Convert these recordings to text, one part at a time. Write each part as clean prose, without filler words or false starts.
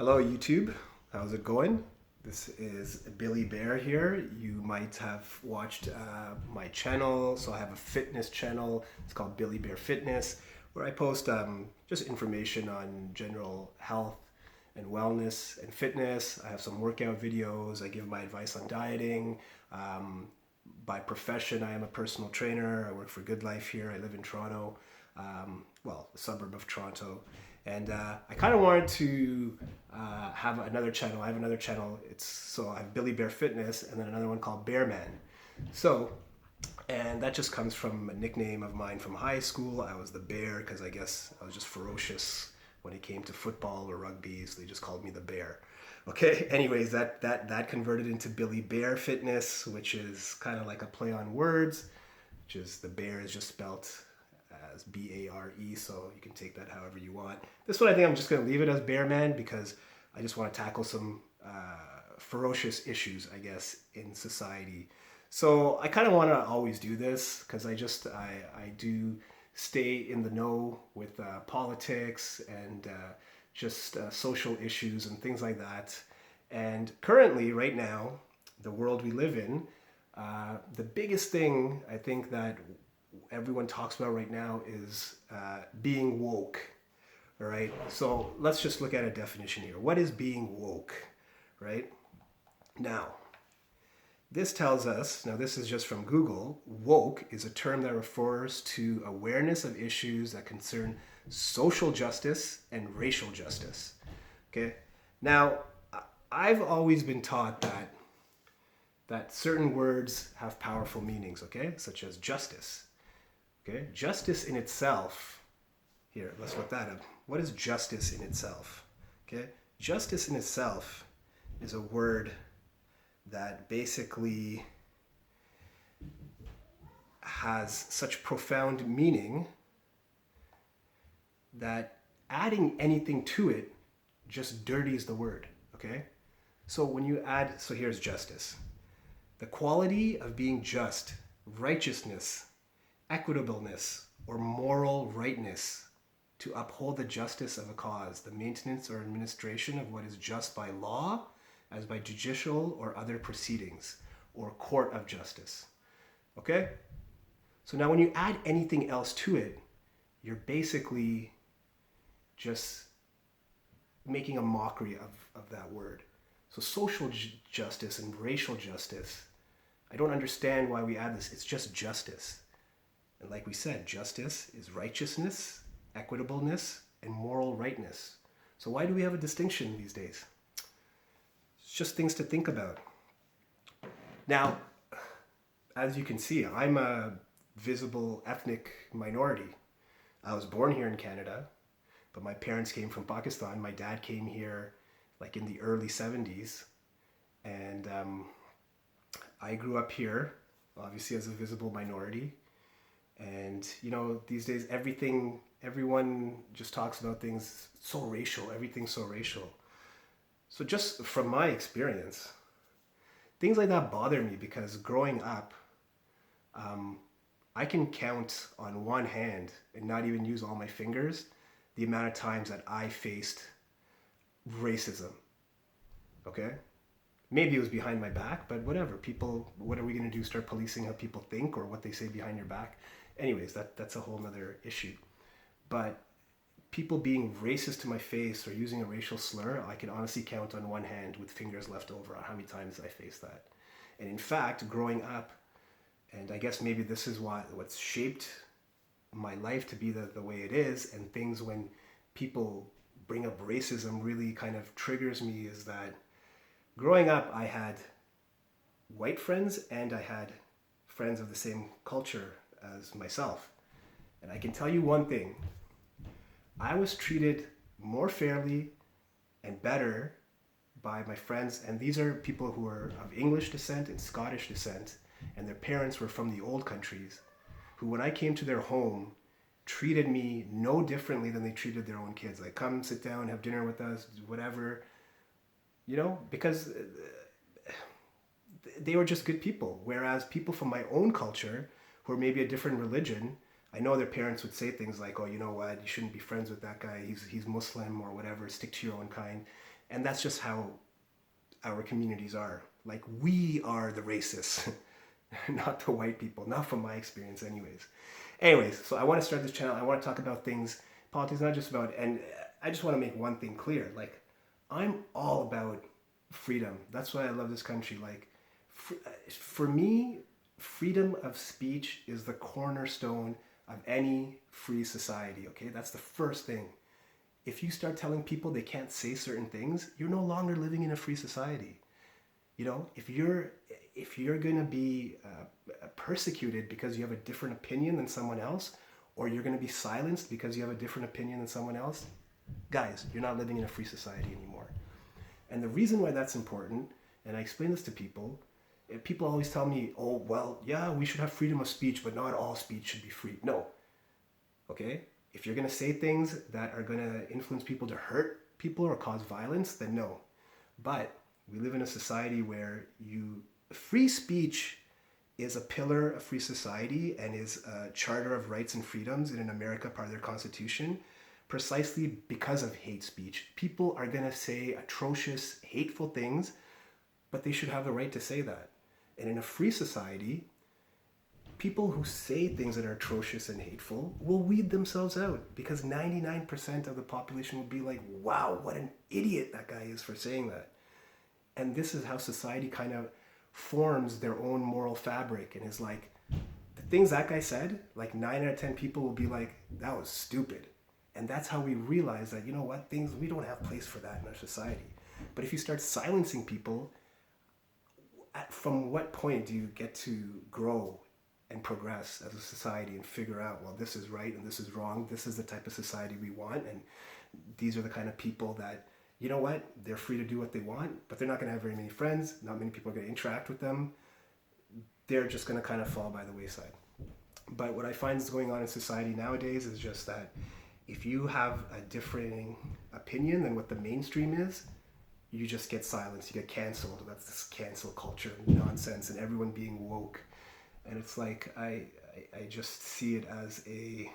Hello, YouTube. How's it going? This is Billy Bear here. You might have watched my channel. So I have a fitness channel. It's called Billy Bear Fitness, where I post just information on general health and wellness and fitness. I have some workout videos. I give my advice on dieting. By profession, I am a personal trainer. I work for Good Life here. I live in Toronto, a suburb of Toronto. And I kind of wanted to have another channel. I have another channel. I have Billy Bear Fitness, and then another one called Bear Man. So, and that just comes from a nickname of mine from high school. I was the Bear because I guess I was just ferocious when it came to football or rugby, so they just called me the Bear. Okay. Anyways, that converted into Billy Bear Fitness, which is kind of like a play on words. Which is the Bear is just spelt as Bare, so you can take that however you want. This one I think I'm just going to leave it as Bear Man because I just want to tackle some ferocious issues, I guess, in society. So I kind of want to always do this because I do stay in the know with politics and just social issues and things like that. And currently, right now, the world we live in, the biggest thing I think that everyone talks about right now is being woke. All right. So let's just look at a definition here. What is being woke? Right. Now, this tells us, now this is just from Google, woke is a term that refers to awareness of issues that concern social justice and racial justice. Okay. Now, I've always been taught that certain words have powerful meanings, okay? Such as justice. Okay? Justice in itself, here, let's look that up. What is justice in itself? Okay? Justice in itself is a word that basically has such profound meaning that adding anything to it just dirties the word, okay? So when you add, so here's justice. The quality of being just, righteousness, equitableness, or moral rightness to uphold the justice of a cause, the maintenance or administration of what is just by law, as by judicial or other proceedings, or court of justice. Okay? So now when you add anything else to it, you're basically just making a mockery of that word. So social justice and racial justice, I don't understand why we add this. It's just justice. And like we said, justice is righteousness, equitableness, and moral rightness. So why do we have a distinction these days? It's just things to think about. Now, as you can see, I'm a visible ethnic minority. I was born here in Canada, but my parents came from Pakistan. My dad came here like in the early 70s. And I grew up here, obviously as a visible minority. And, these days everyone just talks about things so racial, everything's so racial. So just from my experience, things like that bother me because growing up, I can count on one hand and not even use all my fingers the amount of times that I faced racism. Okay? Maybe it was behind my back, but whatever. People, what are we going to do? Start policing how people think or what they say behind your back? Anyways, that's a whole nother issue. But people being racist to my face or using a racial slur, I can honestly count on one hand with fingers left over on how many times I faced that. And in fact, growing up, and I guess maybe this is what's shaped my life to be the way it is, and things when people bring up racism really kind of triggers me, is that growing up I had white friends and I had friends of the same culture as myself. And I can tell you one thing, I was treated more fairly and better by my friends, and these are people who are of English descent and Scottish descent, and their parents were from the old countries, who when I came to their home treated me no differently than they treated their own kids. Like, come sit down, have dinner with us, whatever, because they were just good people. Whereas people from my own culture, who are maybe a different religion, I know their parents would say things like, oh, you know what, you shouldn't be friends with that guy, he's Muslim or whatever, stick to your own kind. And that's just how our communities are. Like, we are the racists, not the white people, not from my experience anyways. So I want to start this channel. I want to talk about things, politics, not just about, and I just want to make one thing clear. Like, I'm all about freedom. That's why I love this country. Like, for me, freedom of speech is the cornerstone of any free society, okay? That's the first thing. If you start telling people they can't say certain things, you're no longer living in a free society. You know, if you're going to be persecuted because you have a different opinion than someone else, or you're going to be silenced because you have a different opinion than someone else, guys, you're not living in a free society anymore. And the reason why that's important, and I explain this to people, people always tell me, oh, well, yeah, we should have freedom of speech, but not all speech should be free. No. Okay? If you're going to say things that are going to influence people to hurt people or cause violence, then no. But we live in a society where free speech is a pillar of free society and is a charter of rights and freedoms in America, part of their constitution, precisely because of hate speech. People are going to say atrocious, hateful things, but they should have the right to say that. And in a free society, people who say things that are atrocious and hateful will weed themselves out, because 99% of the population will be like, wow, what an idiot that guy is for saying that. And this is how society kind of forms their own moral fabric, and is like, the things that guy said, like 9 out of 10 people will be like, that was stupid. And that's how we realize that, you know what, we don't have place for that in our society. But if you start silencing people, from what point do you get to grow and progress as a society and figure out, well, this is right and this is wrong, this is the type of society we want, and these are the kind of people that, you know what, they're free to do what they want, but they're not going to have very many friends, not many people are going to interact with them, they're just going to kind of fall by the wayside. But what I find is going on in society nowadays is just that if you have a differing opinion than what the mainstream is, you just get silenced, you get canceled. That's this cancel culture nonsense, and everyone being woke. And it's like, I just see it as it's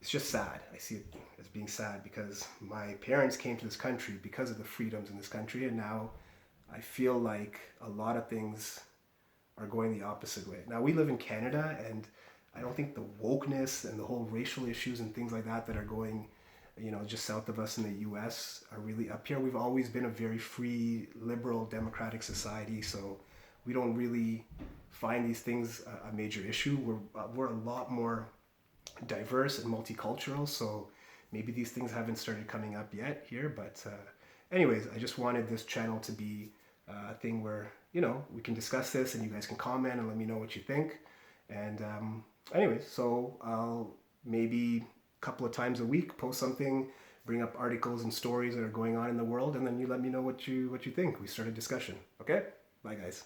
just sad. I see it as being sad, because my parents came to this country because of the freedoms in this country, and now I feel like a lot of things are going the opposite way. Now, we live in Canada, and I don't think the wokeness and the whole racial issues and things like that are going, you know, just south of us in the US are really up here. We've always been a very free, liberal, democratic society, so we don't really find these things a major issue. We're a lot more diverse and multicultural, so maybe these things haven't started coming up yet here, but anyways, I just wanted this channel to be a thing where, you know, we can discuss this and you guys can comment and let me know what you think. And anyways, so I'll maybe a couple of times a week post something, bring up articles and stories that are going on in the world, and then you let me know what you think. We start a discussion. Okay? Bye, guys.